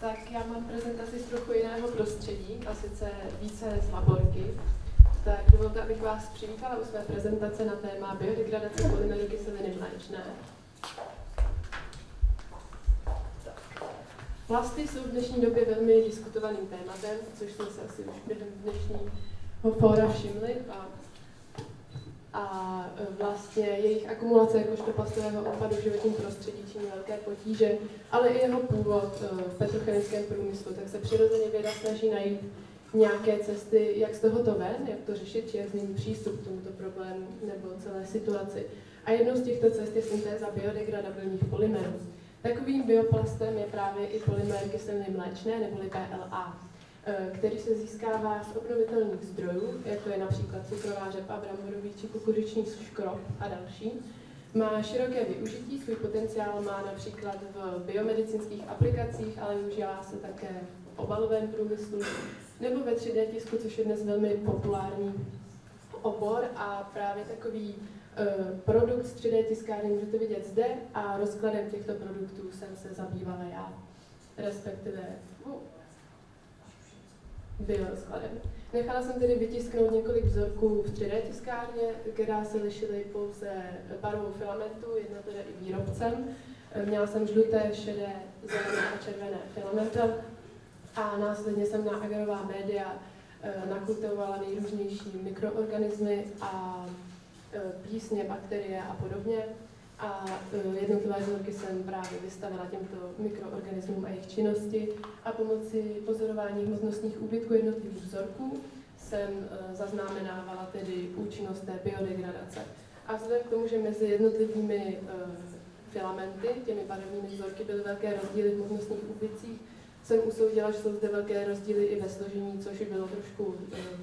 Tak já mám prezentaci z trochu jiného prostředí, a sice více z laborky. Tak dovolte, abych vás přivítala u své prezentace na téma biodegradace polymeru kyseliny mléčné. Plasty jsou v dnešní době velmi diskutovaným tématem, což jsme se asi už během dnešního fóra všimli. A vlastně jejich akumulace jakožto plastového odpadu v životním prostředí činí velké potíže, ale i jeho původ v petrochemickém průmyslu, tak se přirozeně věda snaží najít nějaké cesty, jak z tohoto ven, jak to řešit, či jak změnit přístup k tomuto problému nebo celé situaci. A jednou z těchto cest je syntéza biodegradabilních polymerů. Takovým bioplastem je právě i polymer kyseliny mléčné, neboli PLA, který se získává z obnovitelných zdrojů, jako je například cukrová řepa, bramborový či kukuřičný škrob a další. Má široké využití, svůj potenciál má například v biomedicínských aplikacích, ale využívá se také v obalovém průmyslu nebo ve 3D tisku, což je dnes velmi populární obor a právě takový produkt z 3D tiskárny můžete vidět zde a rozkladem těchto produktů jsem se zabývala já, respektive biorozkladem. Nechala jsem tedy vytisknout několik vzorků v 3D tiskárně, která se lišily pouze barvou filamentu, jedna teda i výrobcem. Měla jsem žluté, šedé, zelené a červené filamenty a následně jsem na agarová média nakultivovala nejrůznější mikroorganismy a plísně, bakterie a podobně. A jednotlivé vzorky jsem právě vystavila těmto mikroorganismům a jejich činnosti a pomocí pozorování hmotnostních úbytků jednotlivých vzorků jsem zaznamenávala tedy účinnost té biodegradace. A vzhledem k tomu, že mezi jednotlivými filamenty, těmi barevnými vzorky, byly velké rozdíly v hmotnostních úbytcích, jsem usoudila, že jsou zde velké rozdíly i ve složení, což bylo trošku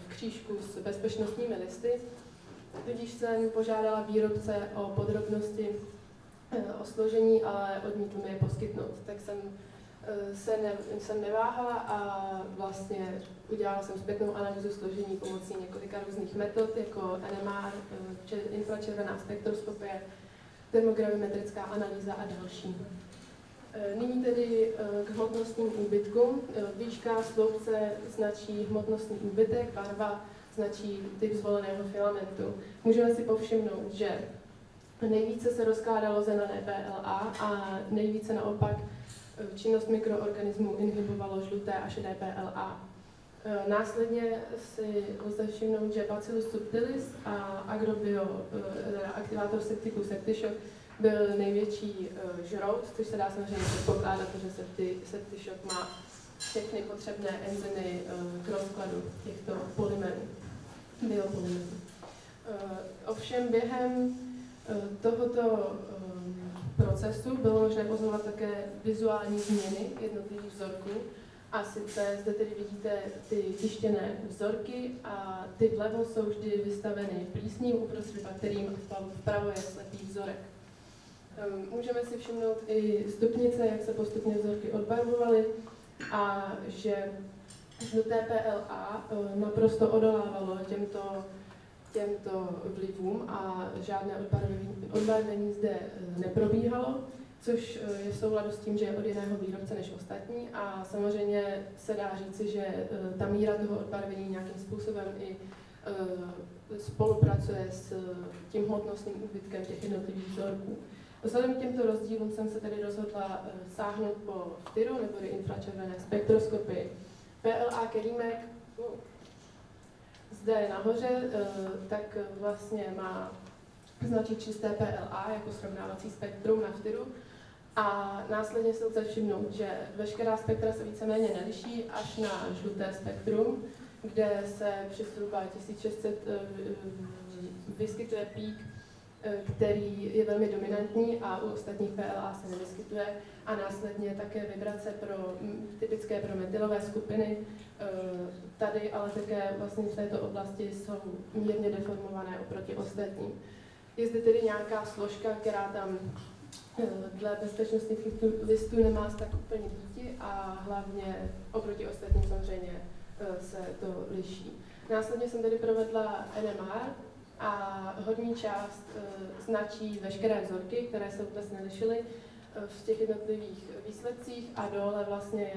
v křížku s bezpečnostními listy. Tudíž jsem požádala výrobce o podrobnosti o složení, ale odmítl mi je poskytnout. Tak jsem neváhala a vlastně udělala jsem zpětnou analýzu složení pomocí několika různých metod, jako NMR, infračervená spektroskopie, termogravimetrická analýza a další. Nyní tedy k hmotnostním úbytkům. Výška sloupce značí hmotnostní úbytek, barva značí typ zvoleného filamentu. Můžeme si povšimnout, že nejvíce se rozkládalo zelené PLA a nejvíce naopak činnost mikroorganismů inhibovalo žluté a šedé PLA. Následně si lze všimnout, že Bacillus subtilis a Agrobio aktivátor Septicus Septishock byl největší žrout, což se dá samozřejmě předpokládat, že Septishock má všechny potřebné enzymy k rozkladu těchto polymerů, biopolymerů. Ovšem během tohoto procesu bylo možné pozorovat také vizuální změny jednotlivých vzorků. A sice zde tedy vidíte ty tištěné vzorky a ty vlevo jsou vždy vystaveny plísním, uprostřed bakteriím a vpravo je slepý vzorek. Můžeme si všimnout i stupnice, jak se postupně vzorky odbarvovaly a že žluté PLA naprosto odolávalo těmto vlivům a žádné odbarvení zde neprobíhalo, což je v souladu s tím, že je od jiného výrobce než ostatní a samozřejmě se dá říci, že ta míra toho odbarvení nějakým způsobem i spolupracuje s tím hmotnostním úbytkem těch jednotlivých vzorků. Vzhledem k těmto rozdílům jsem se tedy rozhodla sáhnout po FTIRu, neboli infračervené spektroskopii. PLA kelímek zde nahoře, tak vlastně má značit čisté PLA jako srovnávací spektrum na FTIRu a následně se lze všimnout, že veškerá spektra se víceméně neliší až na žluté spektrum, kde se při zhruba 1600 vyskytuje pík, který je velmi dominantní a u ostatních PLA se nevyskytuje a následně také vibrace typické pro metylové skupiny. Tady ale také vlastně v této oblasti jsou mírně deformované oproti ostatním. Je zde tedy nějaká složka, která tam dle bezpečnostních listů nemá tak úplně býti a hlavně oproti ostatním samozřejmě se to liší. Následně jsem tedy provedla NMR a horní část značí veškeré vzorky, které se vůbec nelišily v těch jednotlivých výsledcích a dole vlastně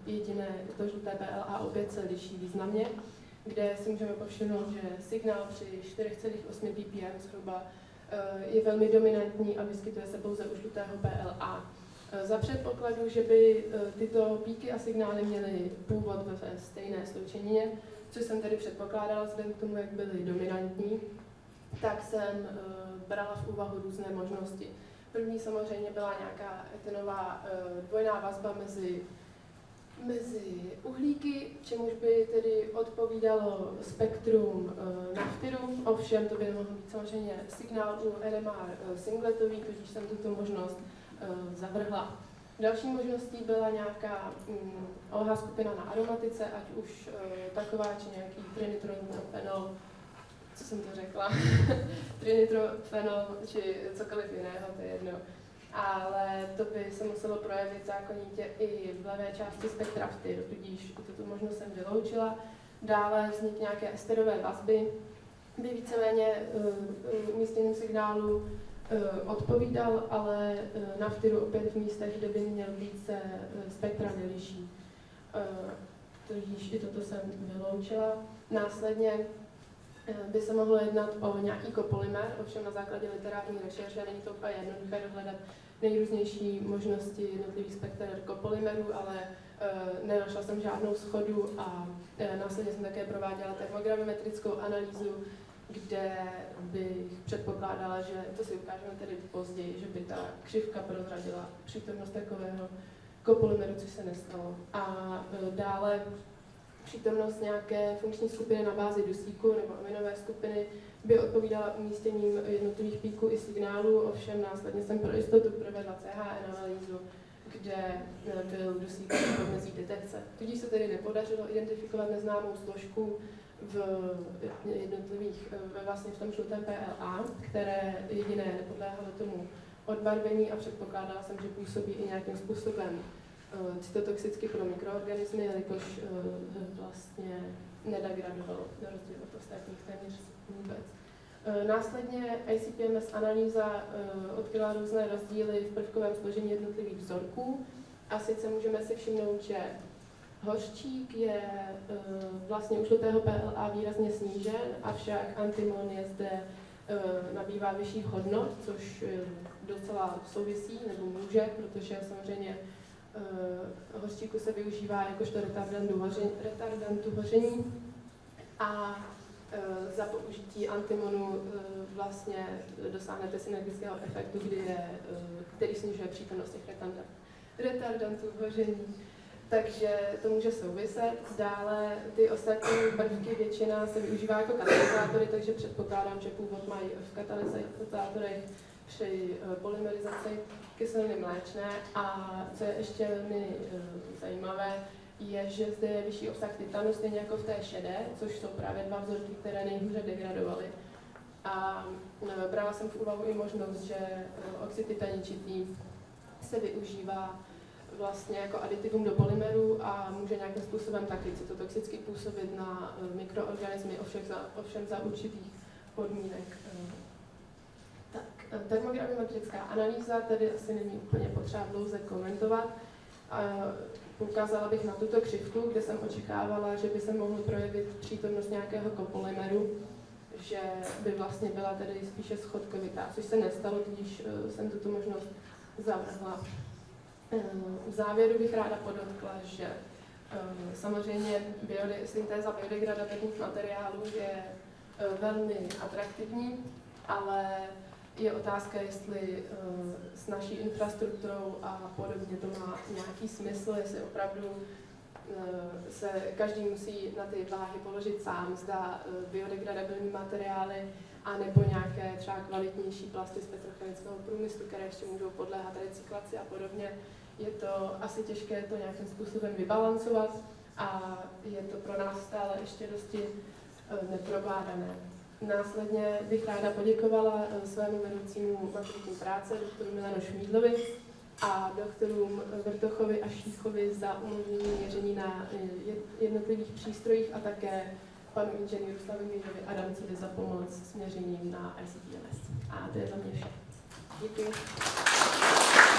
jediné to žluté PLA opět se liší významně, kde si můžeme povšimnout, že signál při 4,8 ppm zhruba je velmi dominantní a vyskytuje se pouze u žlutého PLA. Za předpokladu, že by tyto píky a signály měly původ ve stejné sloučenině, což jsem tedy předpokládala vzhledem k tomu, jak byly dominantní, tak jsem brala v úvahu různé možnosti. První samozřejmě byla nějaká etenová dvojná vazba mezi uhlíky, čemuž by tedy odpovídalo spektrum naftiru, ovšem to by nemohl být samozřejmě signál u NMR singletový, tudíž jsem tuto možnost zavrhla. Další možností byla nějaká OH skupina na aromatice, ať už taková, či nějaký trinitrofenol, co jsem to řekla, trinitrofenol, či cokoliv jiného, to je jedno. Ale to by se muselo projevit zákonitě i v levé části spektra ftiru, tudíž tuto možnost jsem vyloučila. Dále vznik nějaké esterové vazby by víceméně umístěným signálu odpovídal, ale na ftiru opět v místech, kde by měl být, se spektra neliší. Tudíž i toto jsem vyloučila. Následně by se mohlo jednat o nějaký kopolymer, ovšem na základě literární rešerše není to úplně jednoduché dohledat nejrůznější možnosti jednotlivých spekter kopolymerů, ale nenašla jsem žádnou shodu a následně jsem také prováděla termogravimetrickou analýzu, kde bych předpokládala, že to si ukážeme tedy později, že by ta křivka prozradila přítomnost takového kopolymeru, což se nestalo. A dále přítomnost nějaké funkční skupiny na bázi dusíku nebo aminové skupiny by odpovídala umístěním jednotlivých píků i signálů, ovšem následně jsem pro jistotu provedla CHN analýzu, kde byl dusík pomezí detekce. Tudíž se tedy nepodařilo identifikovat neznámou složku v jednotlivých, vlastně v tom žlutém PLA, které jediné nepodléhalo tomu odbarvení a předpokládala jsem, že působí i nějakým způsobem cytotoxicky pro mikroorganismy, jelikož vlastně nedegradovalo, na rozdíl od ostatních téměř vůbec. Následně ICP-MS analýza odkryla různé rozdíly v prvkovém složení jednotlivých vzorků a sice můžeme si všimnout, že hořčík je vlastně u žlutého PLA výrazně snížen, avšak antimon je zde nabývá vyšších hodnot, což docela souvisí nebo může, protože samozřejmě hořčíku se využívá jakožto retardantu hoření a za použití antimonu vlastně dosáhnete synergického efektu, který snižuje přítomnost těch retardantů hoření. Takže to může souviset. Dále ty ostatní prvky většina se využívá jako katalyzátory, takže předpokládám, že původ mají v katalyzátorech při polymerizaci kyseliny mléčné. A co je ještě velmi zajímavé, je, že zde je vyšší obsah titanu, stejně jako v té šedé, což jsou právě dva vzorky, které nejhůře degradovaly. A brala jsem v úvahu i možnost, že oxid titaničitý se využívá vlastně jako aditivum do polymeru a může nějakým způsobem taky cytotoxicky působit na mikroorganismy, ovšem za určitých podmínek. Tak, termogravimetrická analýza tedy asi není úplně potřeba dlouze komentovat. Poukázala bych na tuto křivku, kde jsem očekávala, že by se mohl projevit přítomnost nějakého kopolymeru, že by vlastně byla tedy spíše schodkovitá, což se nestalo, tudíž jsem tuto možnost zavrhla. V závěru bych ráda podotkla, že samozřejmě syntéza biodegradabilních materiálů je velmi atraktivní, ale je otázka, jestli s naší infrastrukturou a podobně to má nějaký smysl, jestli opravdu se každý musí na ty váhy položit sám, zda biodegradabilní materiály a nebo nějaké třeba kvalitnější plasty z petrochemického průmyslu, které ještě můžou podléhat recyklaci a podobně. Je to asi těžké to nějakým způsobem vybalancovat a je to pro nás stále ještě dosti neprobádané. Následně bych ráda poděkovala svému vedoucímu maturitní práce, doktoru Milanu Šmídlovi a doktorům Vrtochovi a Šíchovi za umožnění měření na jednotlivých přístrojích a také panu inženýru Slavomírovi Adamcovi za pomoc s měřením na ICP-MS. A to je za mě vše. Děkuji.